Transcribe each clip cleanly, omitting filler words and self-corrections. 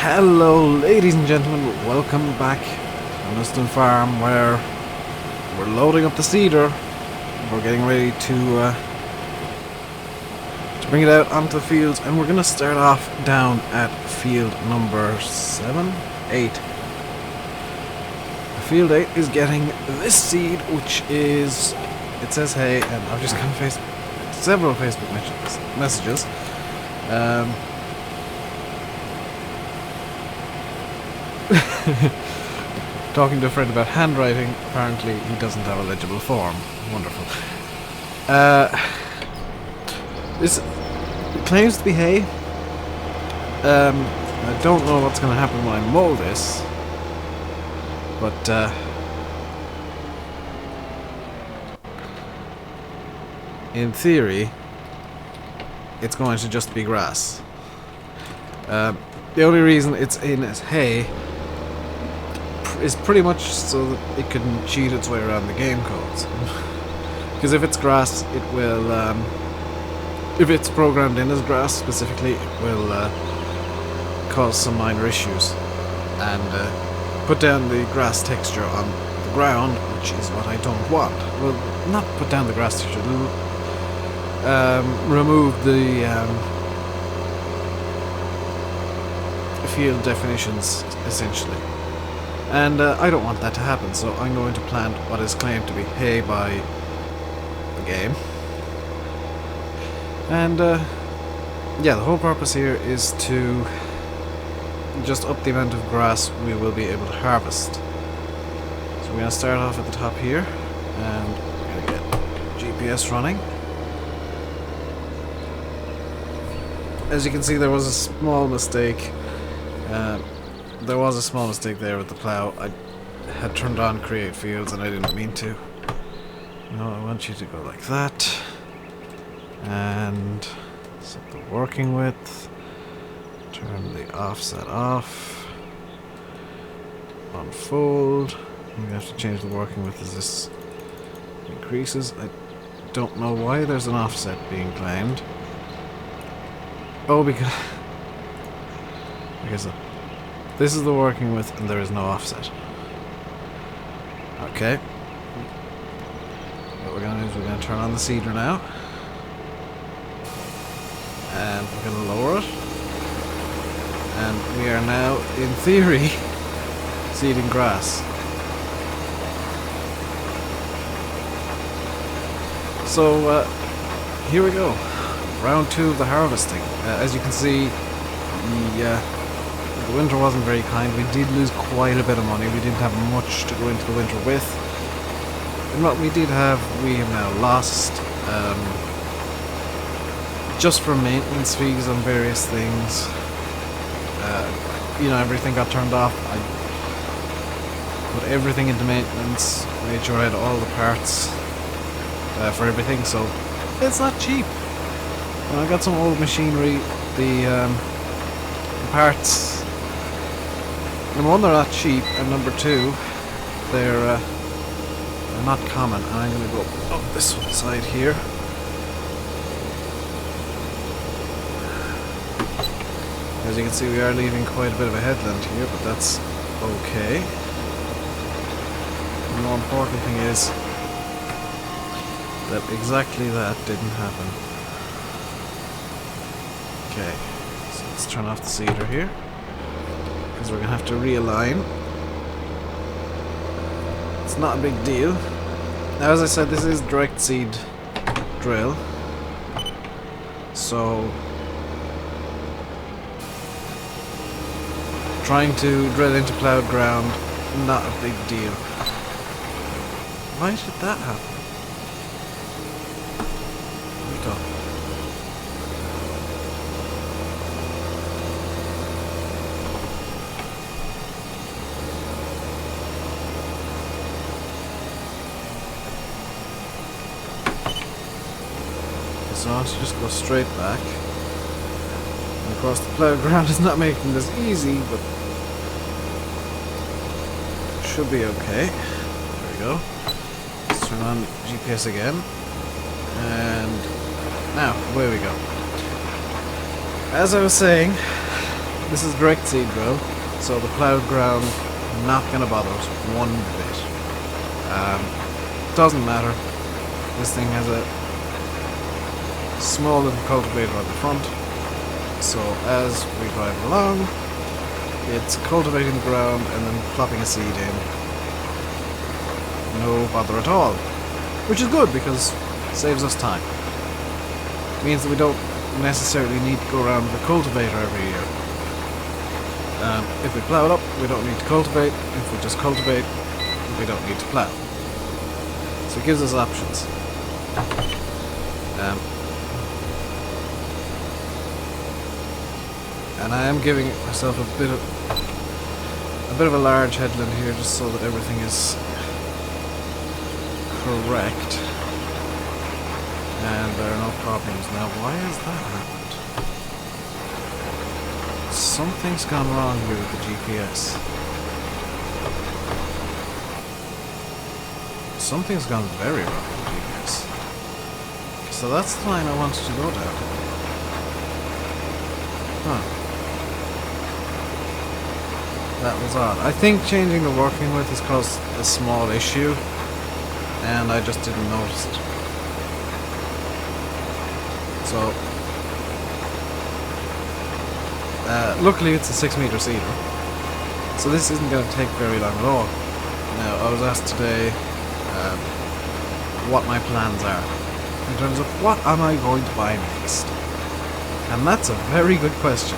Hello ladies and gentlemen, welcome back to Knuston Farm, where we're loading up the seeder. We're getting ready to bring it out onto the fields, and we're going to start off down at field number 8. Field 8 is getting this seed, which is, it says hay, and I've just gotten several Facebook messages. Talking to a friend about handwriting. Apparently he doesn't have a legible form. Wonderful. This claims to be hay. I don't know what's going to happen when I mow this, but in theory it's going to just be grass. The only reason it's in as hay is pretty much so that it can cheat its way around the game codes. Because if it's grass, it will, if it's programmed in as grass specifically, it will cause some minor issues and put down the grass texture on the ground, which is what I don't want. Well, not put down the grass texture, remove the field definitions, essentially. And I don't want that to happen, so I'm going to plant what is claimed to be hay by the game. And yeah, the whole purpose here is to just up the amount of grass we will be able to harvest. So we're going to start off at the top here, and we're going to get GPS running. As you can see, there was a small mistake. There was a small mistake there with the plow. I had turned on create fields and I didn't mean to. No, I want you to go like that. And set the working width. Turn the offset off. Unfold. We have to change the working width as this increases. I don't know why there's an offset being claimed. Oh, because this is the working width and there is no offset. Okay. What we're going to do is we're going to turn on the seeder now. And we're going to lower it. And we are now, in theory, seeding grass. So, here we go. Round 2 of the harvesting. As you can see, the winter wasn't very kind. We did lose quite a bit of money. We didn't have much to go into the winter with. And what we did have, we have now lost. Just for maintenance fees on various things. You know, everything got turned off. I put everything into maintenance. Made sure I had all the parts for everything. So it's not cheap. And I got some old machinery. The parts. Number 1, they're not cheap, and number 2, they're not common. And I'm going to go up this side here. As you can see, we are leaving quite a bit of a headland here, but that's okay. The more important thing is that exactly that didn't happen. Okay, so let's turn off the seeder here, because we're going to have to realign. It's not a big deal. Now, as I said, this is direct seed drill, so trying to drill into plowed ground, not a big deal. Why did that happen? So I want to just go straight back. And of course the plough ground is not making this easy, but it should be okay. There we go. Let's turn on GPS again. And now, away we go. As I was saying, This is direct seed drill, so the ploughed ground not going to bother us one bit. Doesn't matter. This thing has a small little cultivator at the front, so as we drive along, it's cultivating the ground and then plopping a seed in. No bother at all, which is good because it saves us time. Means that we don't necessarily need to go around with a cultivator every year. If we plough it up, we don't need to cultivate. If we just cultivate, we don't need to plough. So it gives us options. And I am giving myself a bit of a large headland here, just so that everything is correct and there are no problems. Now, why has that happened? Something's gone wrong here with the GPS. Something's gone very wrong with the GPS. So that's the line I wanted to go down. Huh. That was odd. I think changing the working width has caused a small issue, and I just didn't notice it. So, luckily it's a 6-meter cedar, so this isn't going to take very long at all. Now, I was asked today what my plans are in terms of what am I going to buy next, and that's a very good question.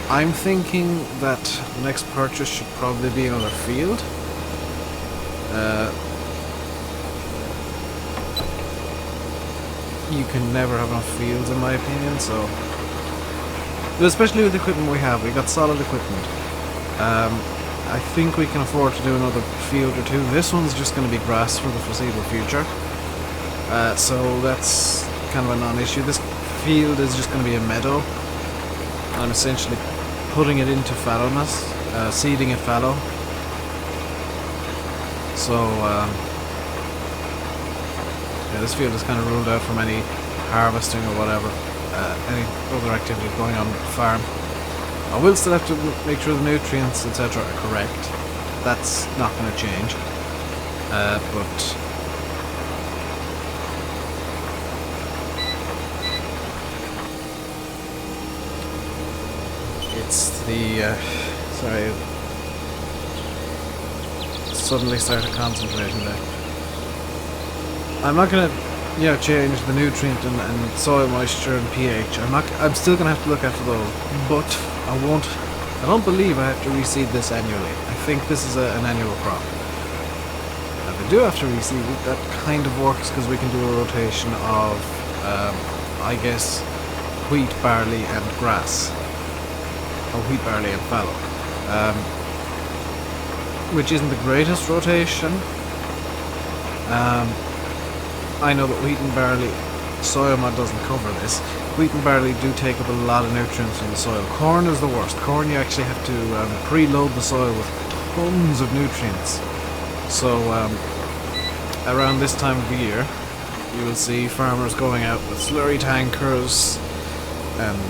I'm thinking that the next purchase should probably be another field. You can never have enough fields, in my opinion, so... But especially with the equipment we have, we got solid equipment. I think we can afford to do another field or two. This one's just going to be grass for the foreseeable future. So that's kind of a non-issue. This field is just going to be a meadow. I'm essentially putting it into fallowness, seeding it fallow. So, yeah, this field is kind of ruled out from any harvesting or whatever, any other activities going on with the farm. I will still have to make sure the nutrients, etc. are correct. That's not going to change. But it's the sorry, suddenly started concentrating there. I'm not gonna, change the nutrient and soil moisture and pH. I'm still gonna have to look after those, but I don't believe I have to reseed this annually. I think this is an annual crop. If I do have to reseed it, that kind of works because we can do a rotation of, I guess, wheat, barley, and grass. Or wheat, barley, and fallow. Which isn't the greatest rotation. I know that wheat and barley, soil mod doesn't cover this. Wheat and barley do take up a lot of nutrients from the soil. Corn is the worst. Corn, you actually have to preload the soil with tons of nutrients. So around this time of the year, you will see farmers going out with slurry tankers and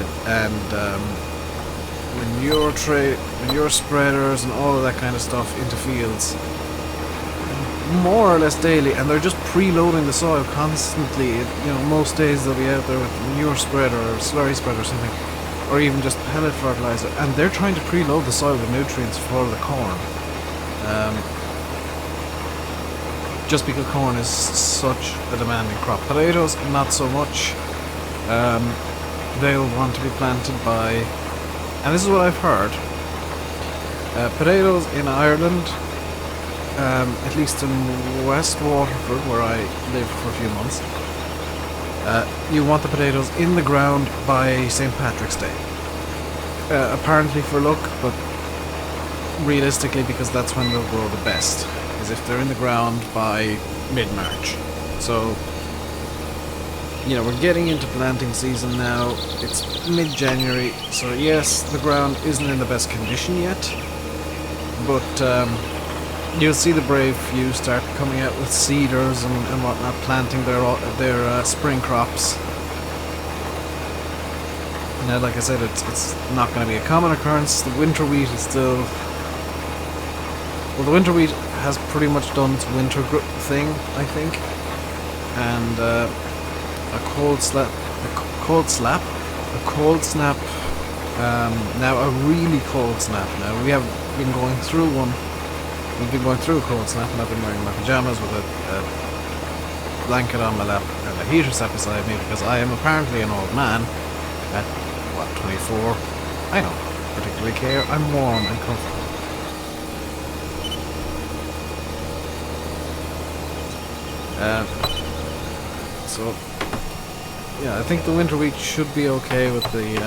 manure spreaders and all of that kind of stuff into fields, more or less daily, and they're just preloading the soil constantly. Most days they'll be out there with manure spreader or slurry spreader or something, or even just pellet fertilizer, and they're trying to preload the soil with nutrients for the corn. Just because corn is such a demanding crop. Potatoes, not so much. They'll want to be planted by, and this is what I've heard, potatoes in Ireland, at least in West Waterford, where I lived for a few months, you want the potatoes in the ground by St. Patrick's Day. Apparently for luck, but realistically because that's when they'll grow the best, is if they're in the ground by mid-March. So, we're getting into planting season now. It's mid-January, so yes, the ground isn't in the best condition yet, but you'll see the brave few start coming out with seeders and whatnot, planting their spring crops. Now, like I said, it's not going to be a common occurrence. The winter wheat is still... Well, the winter wheat has pretty much done its winter thing, I think. And a cold snap, now a really cold snap. Now, we have been going through one. We've been going through a cold snap, and I've been wearing my pajamas with a blanket on my lap and a heater set beside me because I am apparently an old man at, what, 24? I don't particularly care. I'm warm and comfortable. So, yeah, I think the winter wheat should be okay with the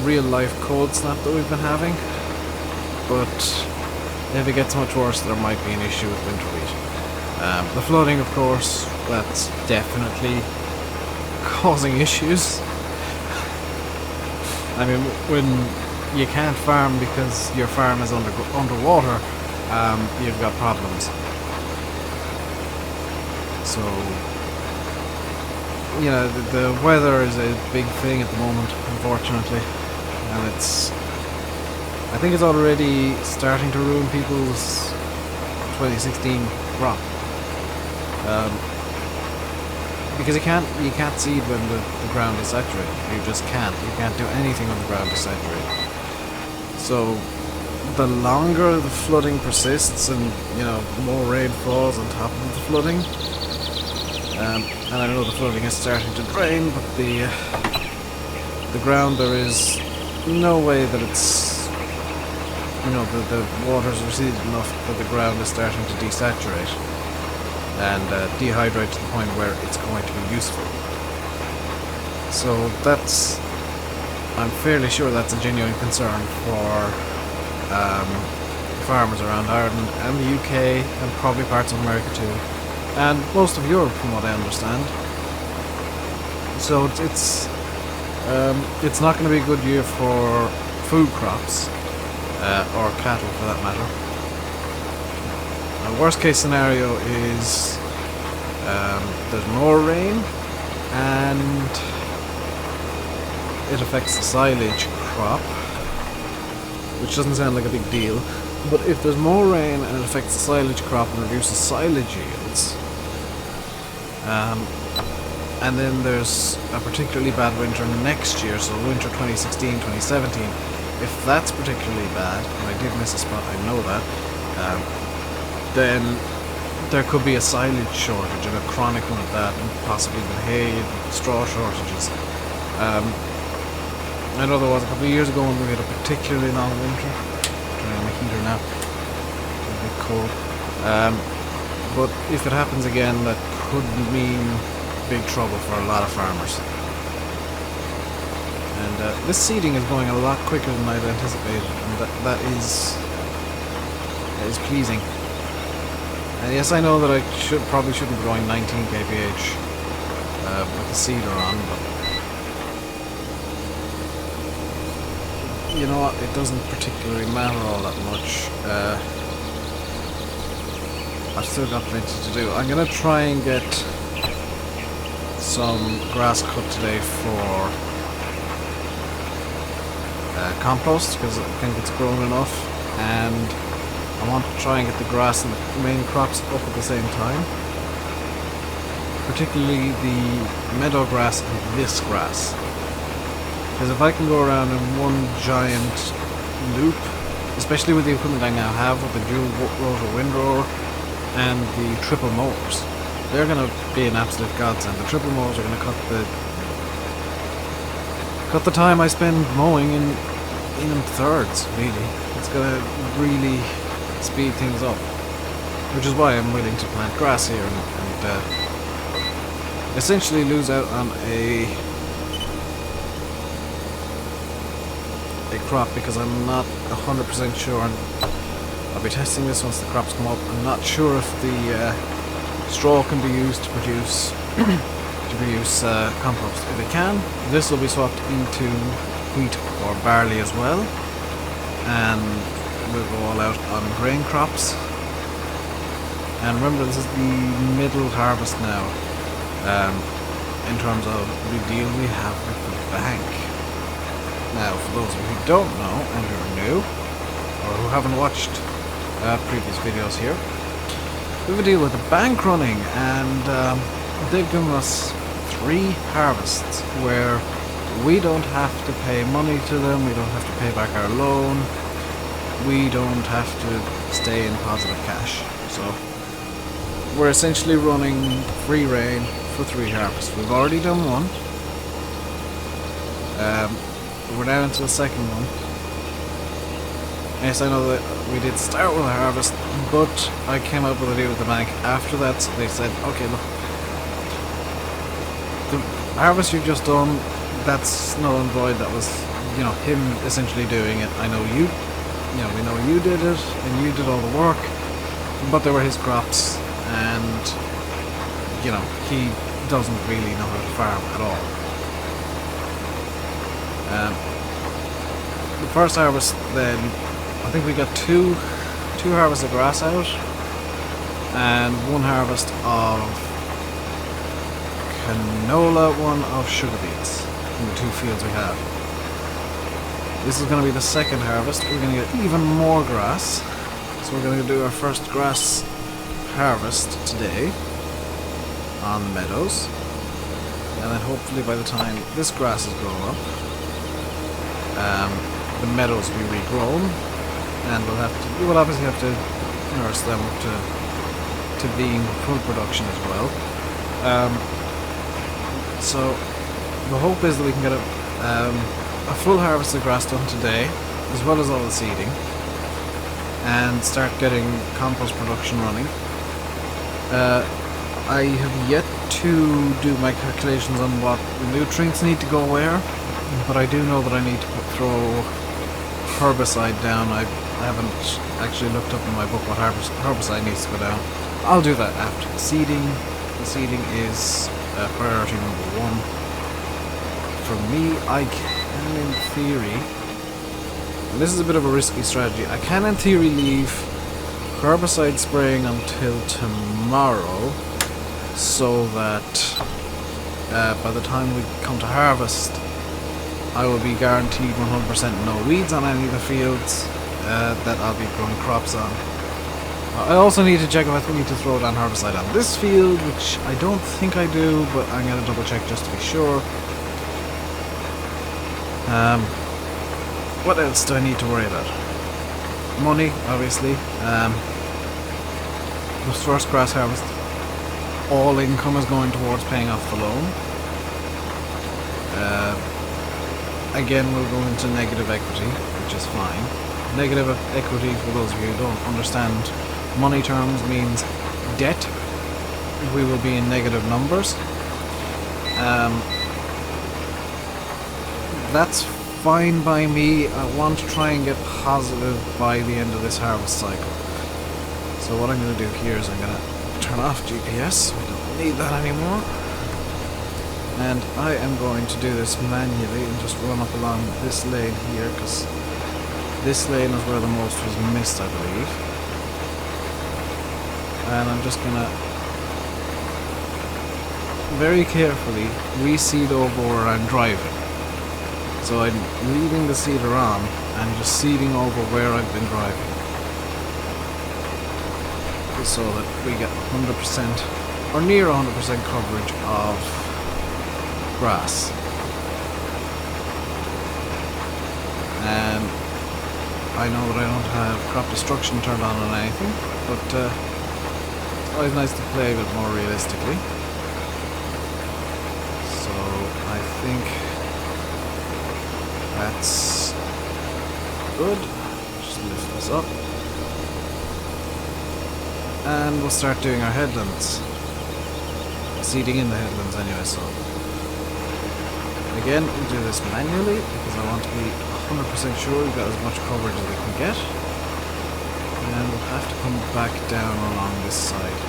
real-life cold snap that we've been having. But if it gets much worse, there might be an issue with winter wheat. The flooding, of course, that's definitely causing issues. I mean, when you can't farm because your farm is underwater, you've got problems. So, you know, the weather is a big thing at the moment, unfortunately, and I think it's already starting to ruin people's 2016 crop. Because you can't seed when the ground is saturated. You just can't. You can't do anything when the ground is saturated. So the longer the flooding persists, and you know, more rain falls on top of the flooding. And I know the flooding is starting to drain, but the ground, there is no way that it's, you know, the water's receded enough that the ground is starting to desaturate and dehydrate to the point where it's going to be useful. So that's, I'm fairly sure that's a genuine concern for farmers around Ireland and the UK and probably parts of America too. And most of Europe, from what I understand. So it's not going to be a good year for food crops, or cattle for that matter. The worst case scenario is there's more rain and it affects the silage crop, which doesn't sound like a big deal. But if there's more rain and it affects the silage crop and reduces silage yields, and then there's a particularly bad winter next year, so winter 2016-2017, if that's particularly bad, and I did miss a spot, I know that, then there could be a silage shortage, and a chronic one at that, and possibly even hay and straw shortages. I know there was a couple of years ago when we had a particularly long winter. Turning on my heater now. It's a bit cold. But if it happens again, that could mean big trouble for a lot of farmers. And this seeding is going a lot quicker than I'd anticipated, and that is pleasing. And yes, I know that I probably shouldn't be going 19 kph with the seeder on, but you know what, it doesn't particularly matter all that much. I've still got plenty to do. I'm going to try and get some grass cut today for compost, because I think it's grown enough, and I want to try and get the grass and the main crops up at the same time. Particularly the meadow grass and this grass. Because if I can go around in one giant loop, especially with the equipment I now have with the dual rotor windrower and the triple mowers, they're going to be an absolute godsend. The triple mowers are going to cut the time I spend mowing in thirds, really. It's going to really speed things up, which is why I'm willing to plant grass here and essentially lose out on a crop, because I'm not 100% sure, and I'll be testing this once the crops come up. I'm not sure if the straw can be used to produce compost. If it can, this will be swapped into wheat or barley as well, and we'll go all out on grain crops. And remember, this is the middle harvest now. in terms of the deal we have with the bank. Now, for those of you who don't know and who are new, or who haven't watched previous videos here, we have a deal with the bank running, and they've given us 3 harvests where we don't have to pay money to them, we don't have to pay back our loan, we don't have to stay in positive cash. So we're essentially running free reign for 3 harvests. We've already done one. We're now into the second one. Yes, I know that we did start with a harvest, but I came up with a deal with the bank after that, so they said, okay, look, the harvest you've just done, that's null and void. That was, you know, him essentially doing it. I know you know, we know you did it, and you did all the work, but they were his crops, and, you know, he doesn't really know how to farm at all. The first harvest, then, I think we got two harvests of grass out, and 1 harvest of canola, 1 of sugar beets in the 2 fields we have. This is going to be the second harvest. We're going to get even more grass, so we're going to do our first grass harvest today on the meadows, and then hopefully by the time this grass is grown up, the meadows will be regrown, and we will obviously have to nurse them to being full production as well. So the hope is that we can get a full harvest of grass done today, as well as all the seeding, and start getting compost production running. I have yet to do my calculations on what nutrients need to go where, but I do know that I need to throw herbicide down. I haven't actually looked up in my book what herbicide needs to go down. I'll do that after the seeding. The seeding is priority number 1. For me, I can in theory, and this is a bit of a risky strategy, I can in theory leave herbicide spraying until tomorrow, so that by the time we come to harvest, I will be guaranteed 100% no weeds on any of the fields that I'll be growing crops on. I also need to check if I need to throw down herbicide on this field, which I don't think I do, but I'm going to double check just to be sure. What else do I need to worry about? Money, obviously. This first grass harvest, all income is going towards paying off the loan. Again, we'll go into negative equity, which is fine. Negative equity, for those of you who don't understand money terms, means debt. We will be in negative numbers. That's fine by me. I want to try and get positive by the end of this harvest cycle. So what I'm going to do here is I'm going to turn off GPS. We don't need that anymore. And I am going to do this manually and just run up along this lane here, because this lane is where the most was missed, I believe. And I'm just going to very carefully reseed over where I'm driving. So I'm leaving the seeder on and just seeding over where I've been driving, so that we get 100% or near 100% coverage of grass. And I know that I don't have crop destruction turned on anything, but it's always nice to play a bit more realistically. So I think that's good. Just lift this up. And we'll start doing our headlands. Seeding in the headlands anyway, so again, we'll do this manually because I want to be 100% sure we've got as much coverage as we can get. And we'll have to come back down along this side.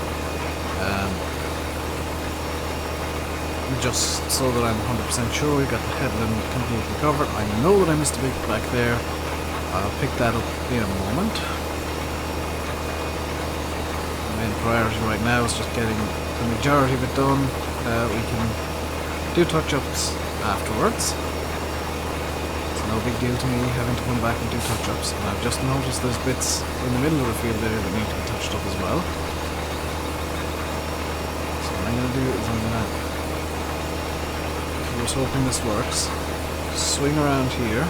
Just so that I'm 100% sure we've got the headland completely covered. I know that I missed a bit back there. I'll pick that up in a moment. The main priority right now is just getting the majority of it done. We can do touch-ups afterwards. It's no big deal to me having to come back and do touch-ups, and I've just noticed there's bits in the middle of the field there that need to be touched up as well. So what I'm going to do is I'm going to, here's hoping this works, swing around here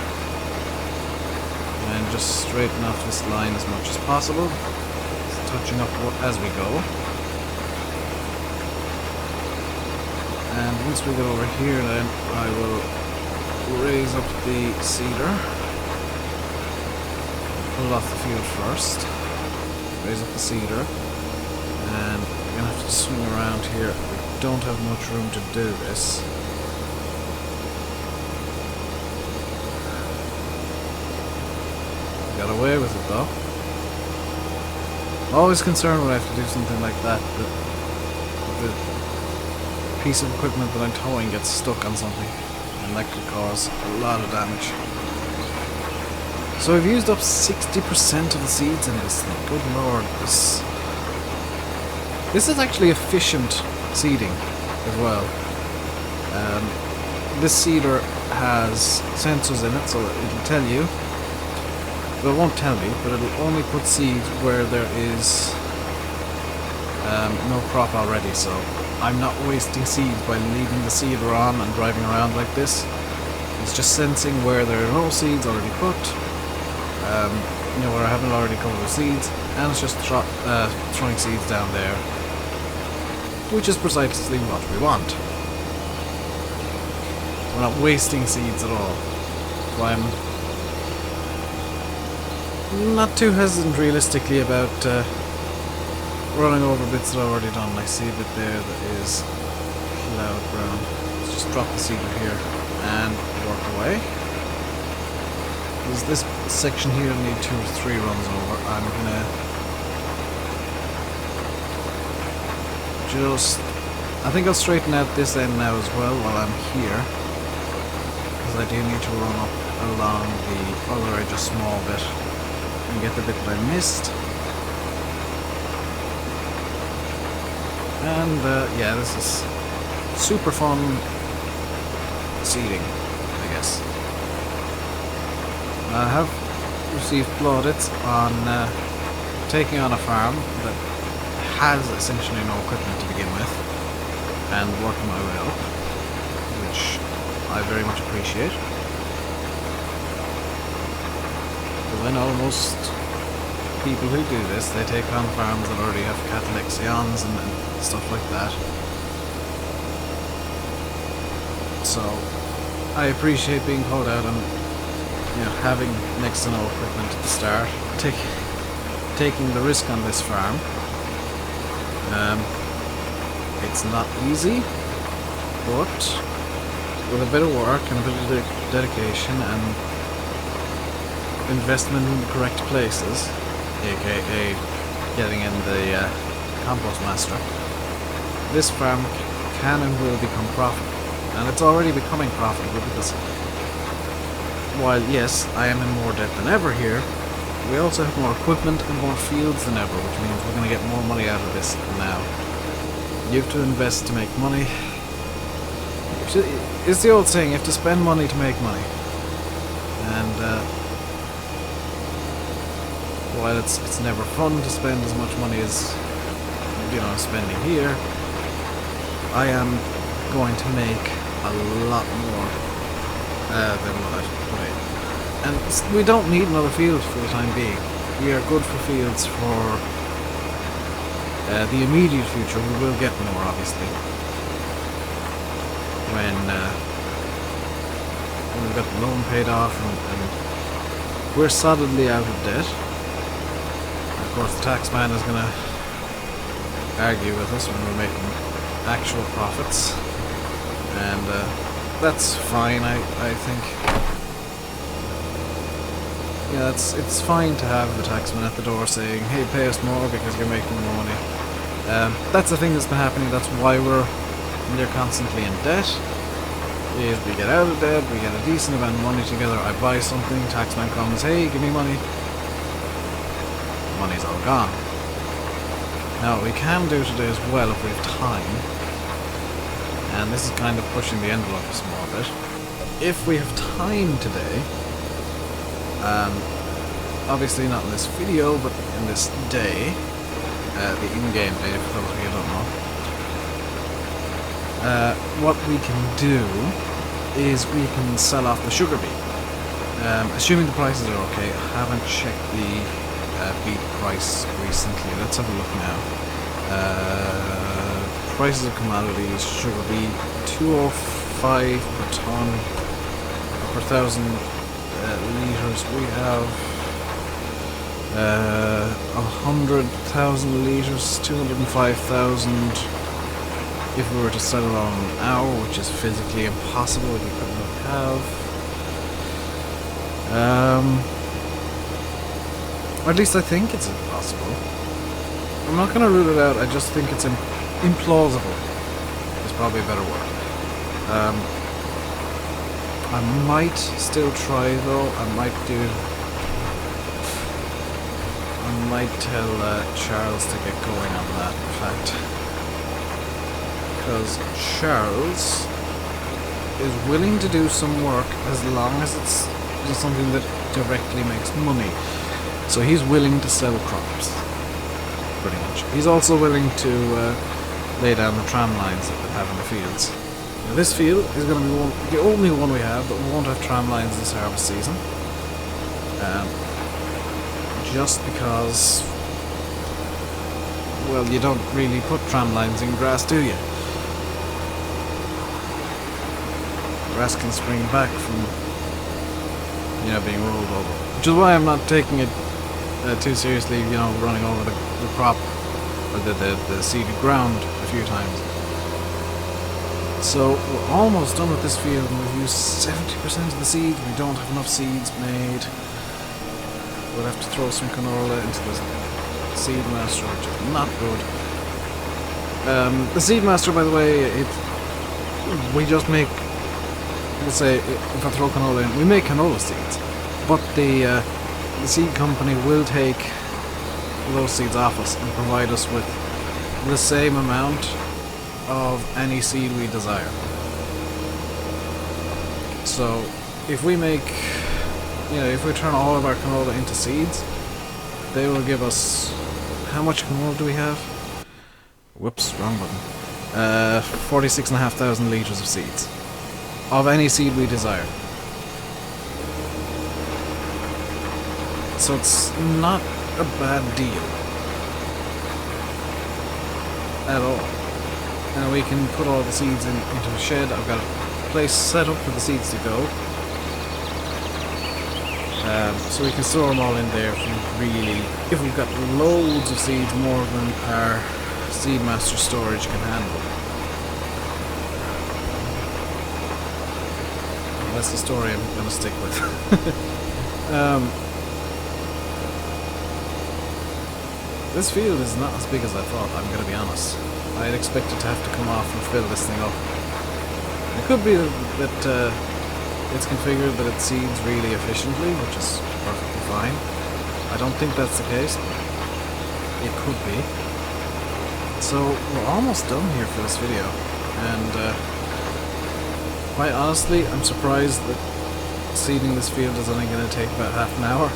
and just straighten off this line as much as possible, just touching up as we go. And once we get over here, then I will raise up the seeder, pull it off the field first, raise up the seeder, and we're going to have to swing around here. We don't have much room to do this. Got away with it though. I'm always concerned when I have to do something like that, that the piece of equipment that I'm towing gets stuck on something, and that could cause a lot of damage. So I've used up 60% of the seeds in this thing. Good lord, this is actually efficient seeding as well. This seeder has sensors in it, so that it'll tell you. Well, it won't tell me, but it'll only put seeds where there is no crop already, so I'm not wasting seeds by leaving the seeder on and driving around like this. It's just sensing where there are no seeds already put, you know, where I haven't already covered with seeds, and it's just throwing seeds down there, which is precisely what we want. We're not wasting seeds at all, so I'm not too hesitant realistically about running over bits that I've already done. I see a bit there that is cloud brown. Let's just drop the seeder here and work away. Does this section here need 2 or 3 runs over? I'm gonna just, I think I'll straighten out this end now as well while I'm here, because I do need to run up along the other edge a small bit and get the bit that I missed. And yeah, this is super fun seeding, I guess. I have received plaudits on taking on a farm that has essentially no equipment to begin with and working my way up, which I very much appreciate. When almost people who do this, they take on farms that already have cattle exions and stuff like that. So I appreciate being called out and, you know, having next to no equipment at the start, taking the risk on this farm. It's not easy, but with a bit of work and a bit of dedication and investment in the correct places, aka getting in the compost master, this farm can and will become profitable, and it's already becoming profitable because while yes, I am in more debt than ever here, we also have more equipment and more fields than ever, which means we're going to get more money out of this now. You have to invest to make money. It's the old saying, you have to spend money to make money. And while it's never fun to spend as much money as, you know, I'm spending here, I am going to make a lot more than what I've put in. And we don't need another field for the time being. We are good for fields for the immediate future. We will get more, obviously, when we've got the loan paid off and we're solidly out of debt. Of course, the tax man is going to argue with us when we're making actual profits, and that's fine. I think, yeah, it's fine to have the taxman at the door saying, "Hey, pay us more because you're making more money." That's the thing that's been happening. That's why we're constantly in debt. Is we get out of debt, we get a decent amount of money together. I buy something, taxman comes, "Hey, give me money." Money's all gone. Now, what we can do today as well, if we have time, and this is kind of pushing the envelope a small bit. If we have time today, obviously not in this video, but in this day, the in-game day, for those of you who don't know, what we can do is we can sell off the sugar beet. Assuming the prices are okay. I haven't checked the beet price recently. Let's have a look now. Prices of commodities, sugar beet, 205 per ton, per 1,000 litres. We have 100,000 litres, 205,000. If we were to sell it on an hour, which is physically impossible, we couldn't have. Or at least I think it's impossible. I'm not going to rule it out, I just think it's implausible. Is probably a better word. I might still try though, I might tell Charles to get going on that, in fact. Because Charles is willing to do some work as long as it's something that directly makes money. So he's willing to sell crops, pretty much. He's also willing to lay down the tram lines that we have in the fields. Now this field is going to be the only one we have that won't have tram lines this harvest season. Just because, well, you don't really put tram lines in grass, do you? Grass can spring back from, being rolled over. Which is why I'm not taking it too seriously, running over the crop or the seeded ground a few times. So we're almost done with this field, and we've used 70% of the seeds. We don't have enough seeds made. We'll have to throw some canola into the seed master, which is not good. The seed master, by the way, we just make. We'll say if I throw canola in, we make canola seeds, but the seed company will take those seeds off us and provide us with the same amount of any seed we desire. So if we make, if we turn all of our canola into seeds, they will give us, how much canola do we have? Whoops, wrong button. 46,500 litres of seeds. Of any seed we desire. So it's not a bad deal at all. And we can put all the seeds into a shed. I've got a place set up for the seeds to go. So we can store them all in there if we've got loads of seeds, more than our seed master storage can handle. That's the story I'm going to stick with. This field is not as big as I thought, I'm going to be honest. I had expected to have to come off and fill this thing up. It could be that it's configured that it seeds really efficiently, which is perfectly fine. I don't think that's the case, but it could be. So we're almost done here for this video, and quite honestly, I'm surprised that seeding this field is only going to take about half an hour.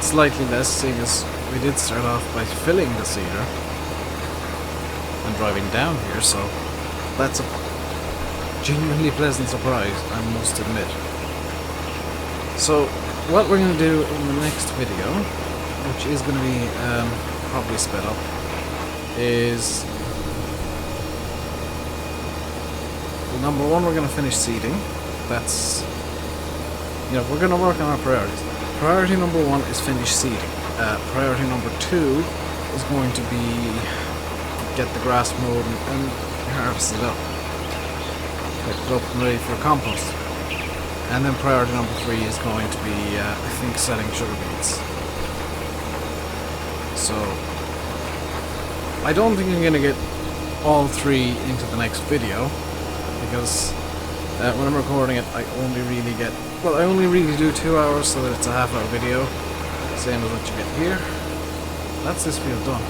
Slightly less, seeing as we did start off by filling the seeder and driving down here, so that's a genuinely pleasant surprise, I must admit. So what we're going to do in the next video, which is going to be probably sped up, is number one, we're going to finish seeding. That's, we're going to work on our priorities. Priority number one is finish seeding. Priority number two is going to be get the grass mowed and harvest it up. Get it up and ready for compost. And then priority number three is going to be, I think, selling sugar beets. So, I don't think I'm going to get all three into the next video, because when I'm recording it, I only really do 2 hours, so that it's a half-hour video, same as what you get here. That's this field done.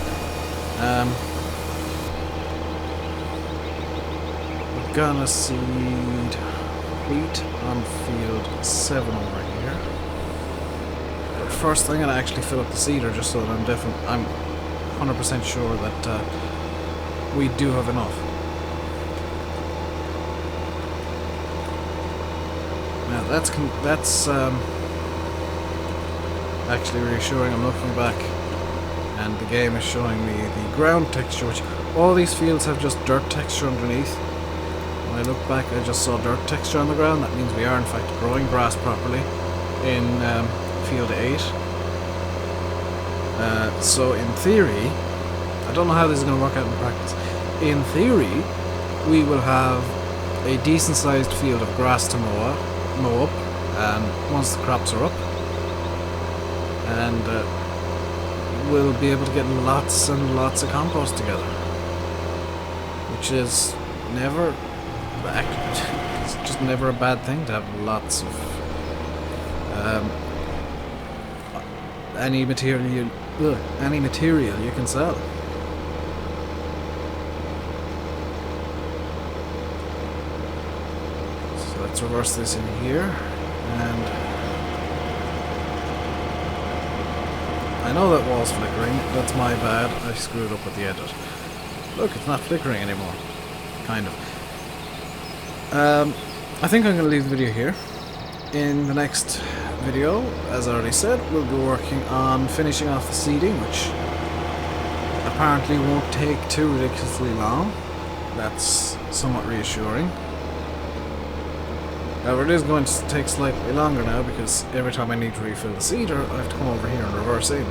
gonna seed wheat on field 7 over here. But first I'm gonna actually fill up the seeder just so that I'm 100% sure that we do have enough. Now that's actually reassuring. I'm looking back and the game is showing me the ground texture, which all these fields have just dirt texture underneath. When I look back, I just saw dirt texture on the ground. That means we are in fact growing grass properly in field 8. So in theory, I don't know how this is going to work out in practice. In theory, we will have a decent sized field of grass to mow up, and once the crops are up, and we'll be able to get lots and lots of compost together, which is never, it's just never a bad thing to have lots of any material you can sell. So let's reverse this in here, and I know that wall's flickering. That's my bad. I screwed up with the edit. Look, it's not flickering anymore. Kind of. I think I'm going to leave the video here. In the next video, as I already said, we'll be working on finishing off the seeding, which apparently won't take too ridiculously long. That's somewhat reassuring. However, it is going to take slightly longer now because every time I need to refill the seeder, I have to come over here and reverse in.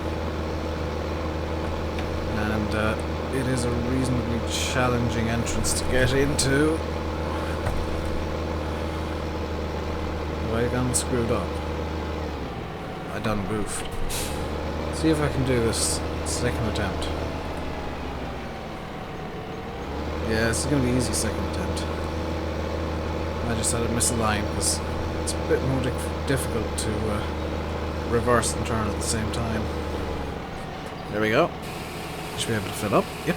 And it is a reasonably challenging entrance to get into. Have I gone screwed up? I done goofed. See if I can do this second attempt. Yeah, this is going to be easy second attempt. I just had to miss a line because it's a bit more difficult to reverse and turn at the same time. There we go. Should be able to fill up. Yep.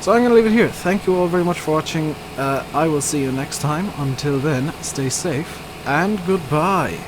So I'm going to leave it here. Thank you all very much for watching. I will see you next time. Until then, stay safe and goodbye.